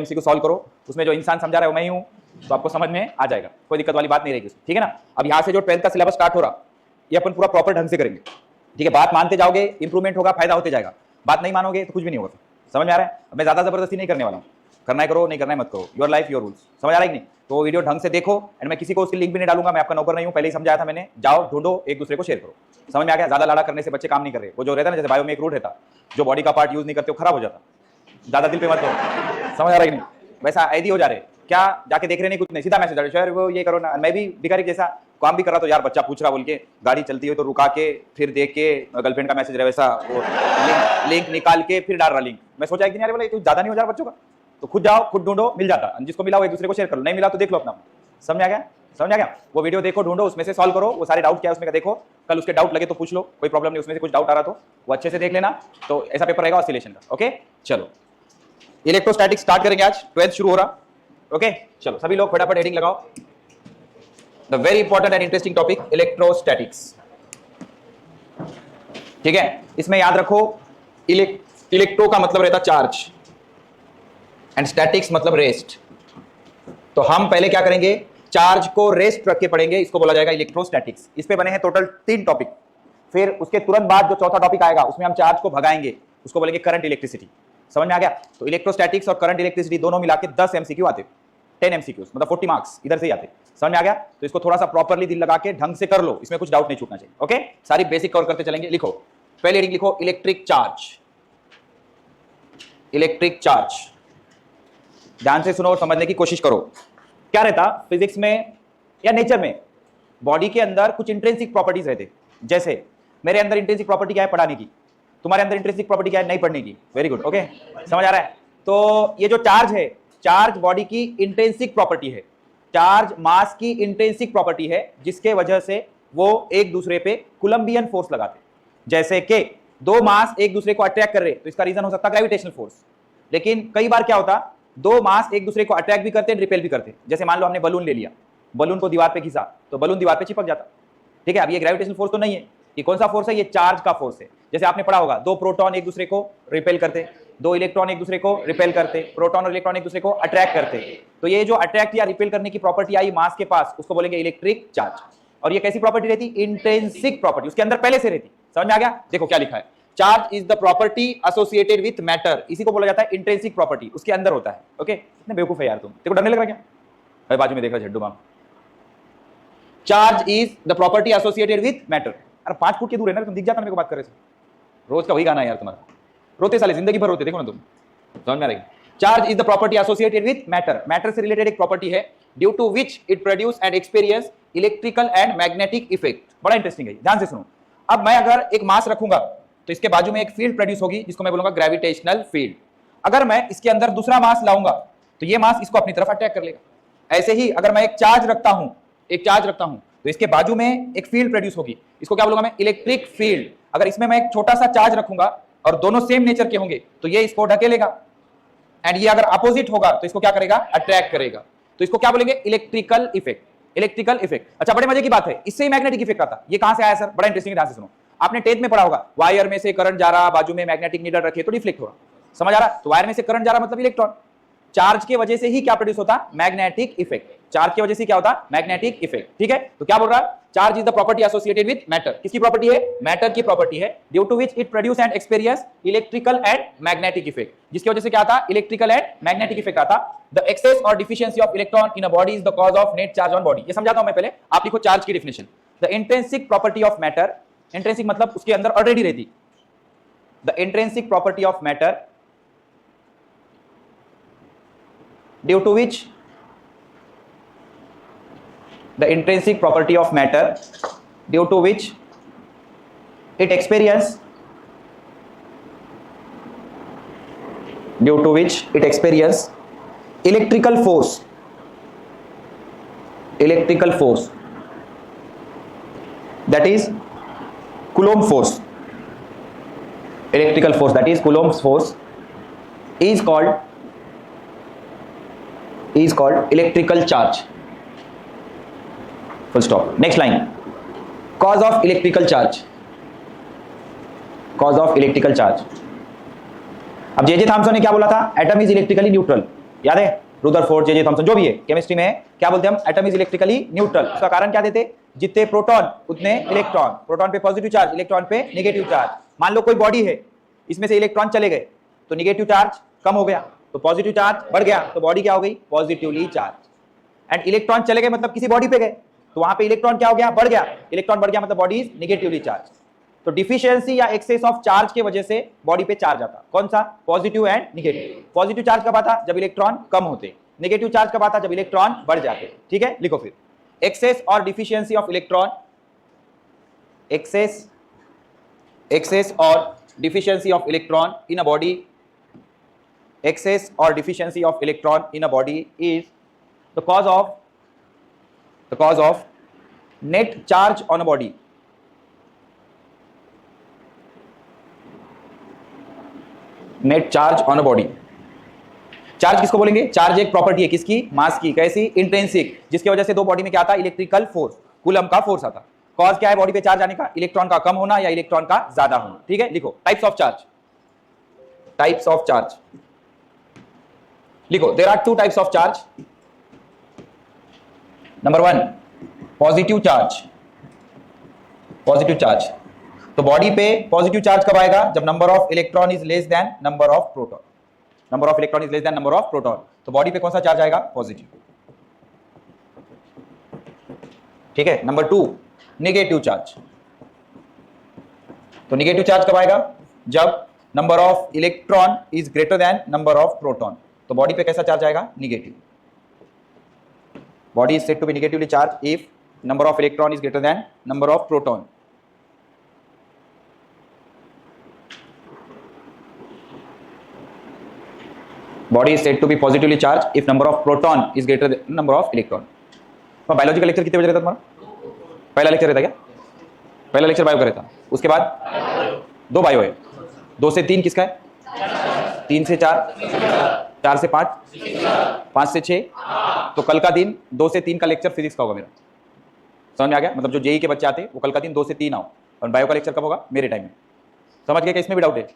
MCQ solve करो, उसमें जो इंसान समझा रहा है वो मैं ही हूँ, तो आपको समझ में आ जाएगा, कोई दिक्कत वाली बात नहीं रहेगी, ठीक है ना। अब यहाँ से जो 12th का सिलेबस स्टार्ट हो रहा ये अपन पूरा प्रॉपर ढंग से करेंगे, ठीक है। बात मानते जाओगे इंप्रूवमेंट होगा, फायदा होते जाएगा, बात नहीं मानोगे तो कुछ भी नहीं होगा। समझ में आ रहा है? मैं ज्यादा जबरदस्ती नहीं करने वाला हूँ, करना है करो, नहीं करना है मत करो, योर लाइफ योर रूल्स। समझ आ रहा है कि नहीं? तो वीडियो ढंग से देखो, एंड मैं किसी को उसकी लिंक भी नहीं डालूंगा, मैं आपका नौकर नहीं हूँ, पहले ही समझाया था मैंने। जाओ ढूंढो, एक दूसरे को शेयर करो। समझ में आ गया? ज्यादा लाड़ा करने से बच्चे काम नहीं कर रहे। वो जो रहता है ना, जैसे बायो में एक रूट रहता, जो बॉडी का पार्ट यूज नहीं करते वो खराब हो जाता, ज्यादा दिल पे मत करो। समझ आ रहा है कि नहीं? वैसा ऐदी हो जा रहे, क्या जाके देख रहे नहीं, कुछ नहीं, सीधा मैसेज डालो सर वो ये करो ना। मैं भी भिखारी जैसा काम भी कर रहा, तो यार बच्चा पूछ रहा बोल के गाड़ी चलती हो तो रुका के फिर देख के गर्लफ्रेंड का मैसेज रहे वैसा वो लिंक निकाल के फिर डाल रहा लिंक। मैं सोचा एक दिन यार बोला कुछ ज्यादा नहीं हो जा रहा बच्चों का, तो खुद जाओ खुद ढूंढो, मिल जाता, जिसको मिला वो एक दूसरे को शेयर करो, नहीं मिला तो देख लो अपना। समझ आ गया? समझ आ गया? वो वीडियो देखो, ढूंढो, उसमें से सॉल्व करो, वो सारे डाउट क्या है उसमें का देखो, कल उसके डाउट लगे तो पूछ लो, कोई प्रॉब्लम नहीं, उसमें से कुछ डाउट आ रहा तो वो अच्छे से देख लेना, तो ऐसा पेपर रहेगा ऑसिलेशन का। ओके चलो, इलेक्ट्रोस्टैटिक्स स्टार्ट करेंगे आज, 12th शुरू हो रहा। ओके चलो सभी लोग फटाफट हेडिंग लगाओ, the very important and interesting topic electrostatics, ठीक है। इसमें याद रखो इलेक्ट्रो का मतलब रहता चार्ज एंड स्टैटिक्स मतलब रेस्ट। तो हम पहले क्या करेंगे, चार्ज को रेस्ट रख के पढ़ेंगे, इसको बोला जाएगा इलेक्ट्रोस्टैटिक्स। इस पे बने हैं टोटल 3 टॉपिक। फिर उसके तुरंत बाद जो चौथा टॉपिक आएगा उसमें हम चार्ज को भगाएंगे, उसको बोलेंगे करंट इलेक्ट्रिसिटी। समझ में आ गया? तो इलेक्ट्रोस्टैटिक्स और करंट इलेक्ट्रिसिटी दोनों मिला के 10 एमसीक्यू आते, 10 एमसीक्यूज मतलब 40 मार्क्स इधर से ही आते। समझ में आ गया? तो इसको थोड़ा सा प्रॉपरली दिल लगा के ढंग से कर लो, इसमें कुछ डाउट नहीं छूटना चाहिए। ओके सारी बेसिक कवर करते चलेंगे। लिखो पहले हेडिंग लिखो इलेक्ट्रिक चार्ज। इलेक्ट्रिक चार्ज, ध्यान से सुनो और समझने की कोशिश करो। क्या रहता फिजिक्स में या नेचर में, बॉडी के अंदर कुछ इंट्रिंसिक प्रॉपर्टीज रहते। जैसे मेरे अंदर इंट्रिंसिक प्रॉपर्टी क्या है, पढ़ाने की, तुम्हारे अंदर इंट्रिंसिक प्रॉपर्टी क्या है, नहीं पढ़ने की। वेरी गुड, ओके समझ आ रहा है? तो ये जो चार्ज है, चार्ज बॉडी की इंट्रिंसिक प्रॉपर्टी है, चार्ज मास की इंट्रिंसिक प्रॉपर्टी है, जिसके वजह से वो एक दूसरे पे कूलम्बियन फोर्स लगाते। जैसे कि दो मास एक दूसरे को अट्रैक्ट कर रहे, तो इसका रीजन हो सकता है ग्रेविटेशनल फोर्स। लेकिन कई बार क्या होता, दो मास एक दूसरे को अट्रैक्ट भी करते हैं, रिपेल भी करते। जैसे मान लो हमने बलून ले लिया, बलून को दीवार पे खींचा तो बलून दीवार पे चिपक जाता, ठीक है। अब ये ग्रेविटेशनल फोर्स तो नहीं है, ये कौन सा फोर्स है, ये चार्ज का फोर्स है। जैसे आपने पढ़ा होगा, दो प्रोटॉन एक दूसरे को रिपेल करते, दो इलेक्ट्रॉन एक दूसरे को रिपेल करते, प्रोटॉन और इलेक्ट्रॉन एक दूसरे को अट्रैक्ट करते। तो ये जो अट्रैक्ट या रिपेल करने की प्रॉपर्टी आई मास के पास, उसको बोलेंगे इलेक्ट्रिक चार्ज। और ये कैसी प्रॉपर्टी रहती, इंट्रिंसिक प्रॉपर्टी, उसके अंदर पहले से रहती। समझ में आ गया? देखो क्या लिखा है, charge is the property associated with matter, इसी को बोला जाता है इंट्रिंसिक प्रॉपर्टी, उसके अंदर होता है। ओके इतने बेवकूफ है यार तुम, तेरे को डरने लग रहा क्या? भाई बाजू में देख रहा झड्डू माम, charge is the property associated with matter. अरे 5 फुट के दूर है ना, तुम दिख जाता मेरे को बात करे। रोज का वही गाना है यार तुम्हारा, रोते साले जिंदगी भर रोते, देखो ना तुम। समझ में आ रही? Charge is the property associated with matter, matter से रिलेटेड एक प्रॉपर्टी है, due to which it produce and experience electrical and magnetic effect. बड़ा इंटरेस्टिंग है, ध्यान से सुनो। अब मैं अगर एक मास रखूंगा तो इसके बाजू में एक फील्ड प्रोड्यूस होगी, जिसको मैं बोलूंगा ग्रेविटेशनल फील्ड। अगर मैं इसके अंदर दूसरा मास लाऊंगा तो ये मास इसको अपनी तरफ अटैक कर लेगा। ऐसे ही अगर मैं एक चार्ज रखता हूं, तो इसके बाजू में एक फील्ड प्रोड्यूस होगी, इसको क्या बोलूंगा मैं, इलेक्ट्रिक फील्ड। अगर इसमें मैं एक छोटा सा चार्ज रखूंगा और दोनों सेम नेचर के होंगे तो ये इसको ढकेलेगा, एंड ये अगर अपोजिट होगा तो इसको क्या करेगा, अट्रैक्ट करेगा। तो इसको क्या बोलेंगे, इलेक्ट्रिकल इफेक्ट। इलेक्ट्रिकल इफेक्ट, अच्छा बड़े मजे की बात है, इससे ही मैग्नेटिक इफेक्ट आता। ये कहां से आया सर? बड़ा इंटरेस्टिंग, ध्यान से सुनो। आपने 10th में पढ़ा होगा, वायर में से करंट जा रहा, बाजू में मैग्नेटिक नीडल रखे तो डिफ्लेक्ट हो रहा। समझ आ रहा? तो वायर में से करंट जा रहा मतलब इलेक्ट्रॉन, चार्ज की वजह से ही क्या प्रोड्यूस होता, मैग्नेटिक इफेक्ट। चार्ज की वजह से क्या होता, मैग्नेटिक इफेक्ट, ठीक है। तो क्या बोल रहा है, charge is the property associated with matter. किसकी प्रॉपर्टी है, मैटर की प्रॉपर्टी है, due to which it produce and experience electrical and magnetic effect, जिसकी वजह से क्या आता, इलेक्ट्रिकल एंड मैग्नेटिक इफेक्ट आता। द एक्सेस और deficiency of electron in a body is the cause of net charge on body. ये समझाता हूं मैं पहले, आप लिखो चार्ज की definition. The intrinsic property of matter, intrinsic मतलब उसके अंदर ऑलरेडी रहती, the intrinsic property of matter due to which the intrinsic property of matter due to which it experience electrical force that is Coulomb force. Electrical force that is Coulomb's force is called electrical charge. Full stop. Next line. Cause of electrical charge. अब J Thomson ने क्या बोला था, atom is electrically neutral. याद है? Rutherford, J Thomson, जो भी है केमिस्ट्री में क्या बोलते हैं हम? Atom is electrically neutral. उसका कारण क्या देते? जितने प्रोटॉन उतने इलेक्ट्रॉन, प्रोटॉन पे पॉजिटिव चार्ज, इलेक्ट्रॉन पे नेगेटिव चार्ज। मान लो कोई बॉडी है, इसमें से इलेक्ट्रॉन चले गए तो नेगेटिव चार्ज कम हो गया, तो पॉजिटिव चार्ज बढ़ गया, तो बॉडी क्या हो गई? Positively charge. एंड इलेक्ट्रॉन चले गए मतलब किसी बॉडी पे गए, तो वहां पे इलेक्ट्रॉन क्या हो गया? बढ़ गया। इलेक्ट्रॉन बढ़ गया मतलब बॉडी इज नेगेटिवली चार्ज। तो डिफिशियंसी या एक्सेस ऑफ चार्ज की वजह से बॉडी पे चार्ज आता, कौन सा? Positive and negative. Positive charge कब आता? जब इलेक्ट्रॉन कम होते। नेगेटिव चार्ज कब आता? जब इलेक्ट्रॉन बढ़ जाते। ठीक है, लिखो फिर। एक्सेस और डिफिशियंसी ऑफ इलेक्ट्रॉन, एक्सेस और deficiency of electron in a body, excess or deficiency of electron in a body is the cause of net charge on a body. Net charge on a body. Charge किसको बोलेंगे? Charge एक property है किसकी? मास की। कैसी? Intrinsic, जिसकी वजह से दो बॉडी में क्या आता? इलेक्ट्रिकल फोर्स, कूलम का फोर्स आता। कॉज क्या है बॉडी पे चार्ज आने का? इलेक्ट्रॉन का कम होना या इलेक्ट्रॉन का ज्यादा होना। ठीक है, लिखो types of charge. Types of charge लिखो, there are two types of charge. Number 1 positive charge. Positive charge, तो बॉडी पे पॉजिटिव चार्ज कब आएगा? जब number of electron is less than number of proton. Number of electron is less than number of proton, तो body पे कौन सा charge आएगा? पॉजिटिव। ठीक है। नंबर 2 नेगेटिव चार्ज, तो नेगेटिव चार्ज कब आएगा? जब number of electron is greater than number of proton, तो बॉडी पे कैसा चार्ज आएगा? Negative. Body is said to be negatively charge if number of electron is greater than number of proton. Body is said to be positively charge if number of proton is greater than number of electron. Biological lecture कितने बजे रहता तुम्हारा? पहला lecture रहता क्या? पहला lecture bio का रहता। उसके बाद 2 बायो है। 2 से 3 किसका है? 3 से 4, 4 से 5, 5 से 6। तो कल का दिन 2 से 3 का लेक्चर फिजिक्स का होगा मेरा। समझ में आ गया? मतलब जो जेई के बच्चे आते हैं वो कल का दिन 2 से 3 आओ, और बायो का लेक्चर कब होगा? मेरे टाइम में। समझ गए? इसमें भी डाउट है?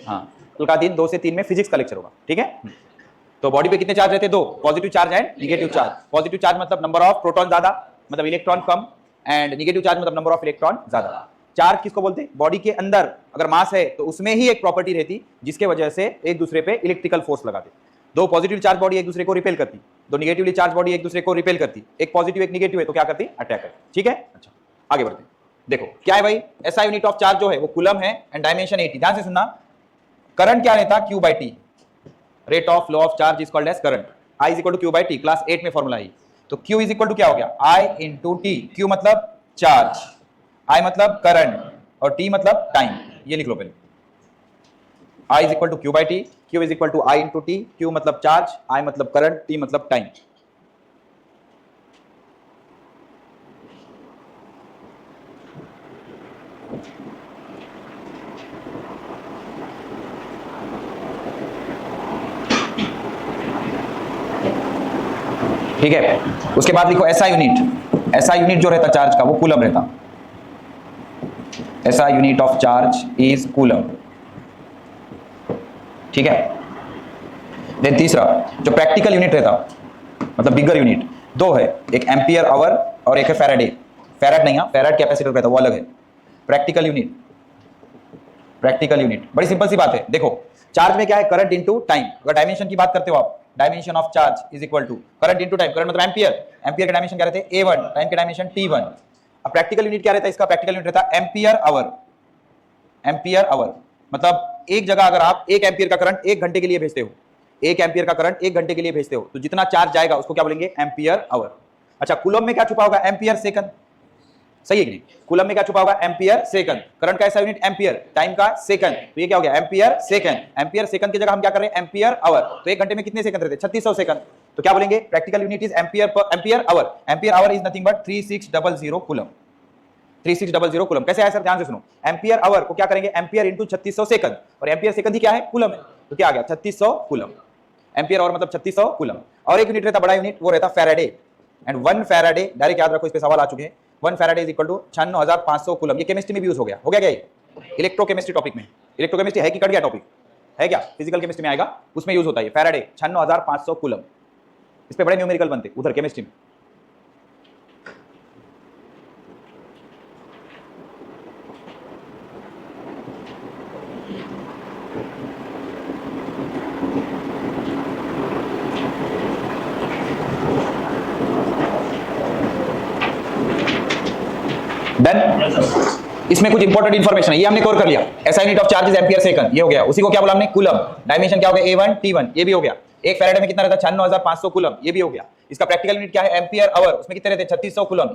हाँ, कल का दिन 2 से 3 में फिजिक्स का लेक्चर होगा। ठीक है। तो बॉडी पे कितने चार्ज रहते हैं? 2, positive charge and negative charge. Positive charge मतलब नंबर ऑफ प्रोटॉन ज्यादा, मतलब electron come, and negative charge मतलब नंबर ऑफ इलेक्ट्रॉन ज्यादा। चार्ज किसको बोलते हैं? बॉडी के अंदर अगर मास है तो उसमें ही एक प्रॉपर्टी रहती जिसके वजह से एक दूसरे पे इलेक्ट्रिकल फोर्स लगाते। 2 पॉजिटिव चार्ज बॉडी एक दूसरे को रिपेल करती, 2 नेगेटिवली चार्ज बॉडी एक दूसरे को रिपेल करती। एक पॉजिटिव एक नेगेटिव है तो क्या करती? अटैक करती। ठीक है। अच्छा, आगे बढ़ते हैं। देखो क्या है भाई? एसआई यूनिट ऑफ चार्ज जो है वो कूलम है एंड डायमेंशन 80। ध्यान से सुनना। करंट क्या रहता? Q/T। Rate of flow of charge is called as current. I is equal to Q/T। Class 8 में फॉर्मूला है। तो Q इज इक्वल टू क्या हो गया? I into T। Q मतलब चार्ज, I मतलब करंट, और T मतलब टाइम। ये लिख लो पहले। I is equal to Q/T, Q is equal to I into T। Q मतलब चार्ज, I मतलब करंट, T मतलब टाइम। ठीक है। उसके बाद लिखो एसआई यूनिट। एसआई यूनिट जो रहता चार्ज का वो कूलम रहता। SI unit of charge is coulomb. ठीक है। देन तीसरा जो प्रैक्टिकल यूनिट रहता, मतलब बिगर यूनिट, 2 है, एक एम्पियर आवर और एक है फैराडे। फैराड नहीं, फैराड कैपेसिटर रहता, वो अलग है। प्रैक्टिकल यूनिट, प्रैक्टिकल यूनिट बड़ी सिंपल सी बात है। देखो चार्ज में क्या है? Current into time. अगर डायमेंशन की बात करते हो आप, dimension of charge is equal to current into time. Current मतलब एम्पियर, एम्पियर का डायमेंशन क्या रहते हैं? A1, टाइम के डायमेंशन T1। अब प्रैक्टिकल यूनिट क्या रहता है इसका? प्रैक्टिकल यूनिट रहता है एम्पियर आवर। एम्पियर आवर मतलब एक जगह अगर आप 1 एम्पियर का करंट 1 घंटे के लिए भेजते हो, 1 एम्पियर का करंट 1 घंटे के लिए भेजते हो, तो जितना चार्ज जाएगा उसको क्या बोलेंगे? Ampere hour. अच्छा, कूलम में क्या छुपा होगा? Ampere second. सही है कि नहीं? कूलम में क्या छुपा होगा? Ampere second. करंट का ऐसा यूनिट एम्पियर, टाइम का सेकंड, तो ये क्या हो गया? Ampere second. एम्पियर सेकंड की जगह हम क्या कर रहे हैं? Ampere hour. तो 1 घंटे में कितने सेकंड रहते हैं? 3600 सेकंड। तो क्या बोलेंगे? Practical unit is ampere hour. Ampere hour is nothing but 3600 coulomb. 3600 coulomb. कैसे आया सर? ध्यान से सुनो। एम्पियर आवर को क्या करेंगे? एम्पियर इंटू 3600 सेकंड, और एम्पियर सेकंड ही क्या है? कूलम है। तो क्या आ गया? 3600 कूलम। एम्पियर आवर मतलब 3600 कूलम। और एक यूनिट रहता बड़ा यूनिट, वो रहता फैराडे। एंड 1 फैराडे, डायरेक्ट याद रखो, इस पे सवाल आ चुके हैं। 1 faraday is equal to 96,500 coulomb. ये केमिस्ट्री में भी यूज हो गया क्या? इलेक्ट्रोकेमिस्ट्री टॉपिक में। इलेक्ट्रोकेमिस्ट्री है कि कट गया टॉपिक? है क्या, फिजिकल केमिस्ट्री में आएगा, उसमें यूज होता है फैराडे 96,500 कूलम। इस पे बड़े न्यूमेरिकल बनते उधर केमिस्ट्री में। डन। इसमें कुछ इंपॉर्टेंट इंफॉर्मेशन है, ये हमने कवर कर लिया। SI unit of charge is ampere second, ये हो गया। उसी को क्या बोला हमने, कूलम। डायमेंशन क्या हो गया, A1 T1, ये भी हो गया। एक फैराडे में कितना रहता है, 96,500 कूलम, ये भी हो गया। इसका प्रैक्टिकल यूनिट क्या है, एम्पियर आवर, उसमें कितने रहते हैं, 3600 कूलम।